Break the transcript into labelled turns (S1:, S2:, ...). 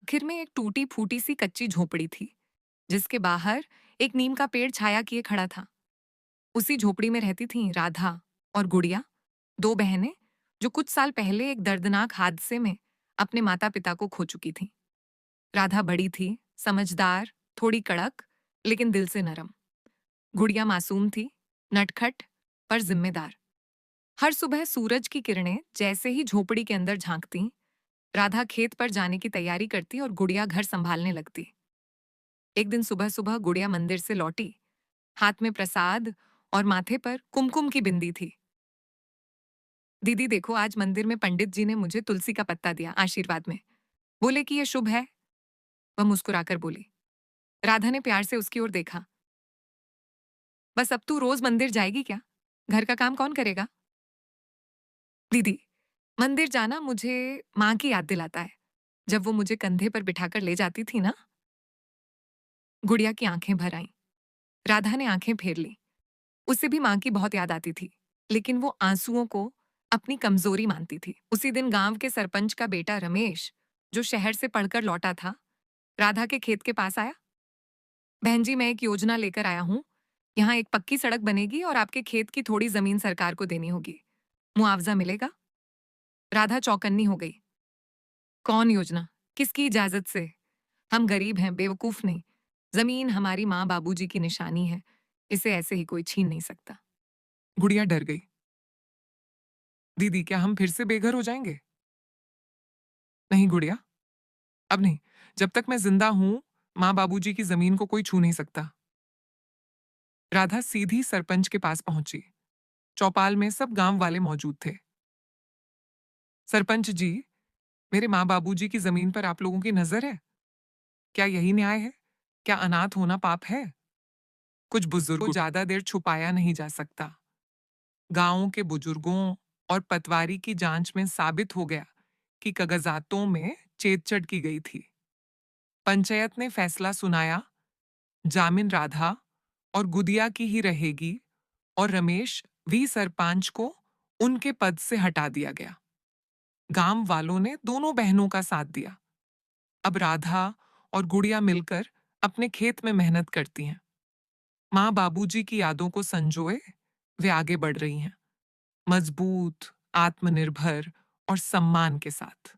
S1: आखिर में एक टूटी फूटी सी कच्ची झोपड़ी थी जिसके बाहर एक नीम का पेड़ छाया किए खड़ा था। उसी झोपड़ी में रहती थीं राधा और गुड़िया, दो बहनें जो कुछ साल पहले एक दर्दनाक हादसे में अपने माता पिता को खो चुकी थीं। राधा बड़ी थी, समझदार, थोड़ी कड़क, लेकिन दिल से नरम। गुड़िया मासूम थी, नटखट पर जिम्मेदार। हर सुबह सूरज की किरणें जैसे ही झोपड़ी के अंदर झांकती, राधा खेत पर जाने की तैयारी करती और गुड़िया घर संभालने लगती। एक दिन सुबह सुबह गुड़िया मंदिर से लौटी, हाथ में प्रसाद और माथे पर कुमकुम की बिंदी थी। दीदी देखो, आज मंदिर में पंडित जी ने मुझे तुलसी का पत्ता दिया आशीर्वाद में। बोले कि यह शुभ है। वह मुस्कुराकर बोली। राधा ने प्यार से उसकी ओर देखा। बस अब तू रोज मंदिर जाएगी क्या? घर का काम कौन करेगा? दीदी, मंदिर जाना मुझे माँ की याद दिलाता है, जब वो मुझे कंधे पर बिठाकर ले जाती थी ना। गुड़िया की आंखें भर आईं। राधा ने आंखें फेर ली। उसे भी माँ की बहुत याद आती थी, लेकिन वो आंसुओं को अपनी कमजोरी मानती थी। उसी दिन गांव के सरपंच का बेटा रमेश, जो शहर से पढ़कर लौटा था, राधा के खेत के पास आया। बहन जी, मैं एक योजना लेकर आया हूँ। यहाँ एक पक्की सड़क बनेगी और आपके खेत की थोड़ी जमीन सरकार को देनी होगी। मुआवजा मिलेगा। राधा चौकन्नी हो गई। कौन योजना? किसकी इजाजत से? हम गरीब हैं, बेवकूफ नहीं। जमीन हमारी माँ बाबूजी की निशानी है। इसे ऐसे ही कोई छीन नहीं सकता।
S2: गुड़िया डर गई। दीदी, क्या हम फिर से बेघर हो जाएंगे? नहीं गुड़िया, अब नहीं। जब तक मैं जिंदा हूं, माँ बाबूजी की जमीन को कोई छू नहीं सकता। राधा सीधी सरपंच के पास पहुंची। चौपाल में सब गांव वाले मौजूद थे। सरपंच जी, मेरे माँ बाबूजी की जमीन पर आप लोगों की नजर है। क्या यही न्याय है? क्या अनाथ होना पाप है? कुछ बुजुर्गों को ज्यादा देर छुपाया नहीं जा सकता। गांवों के बुजुर्गों और पटवारी की जांच में साबित हो गया कि कागजातों में छेड़छाड़ की गई थी। पंचायत ने फैसला सुनाया, जामिन राधा और गुदिया की ही रहेगी और रमेश वी सरपंच को उनके पद से हटा दिया गया। गांव वालों ने दोनों बहनों का साथ दिया। अब राधा और गुड़िया मिलकर अपने खेत में मेहनत करती हैं। माँ बाबूजी की यादों को संजोए वे आगे बढ़ रही हैं, मजबूत, आत्मनिर्भर और सम्मान के साथ।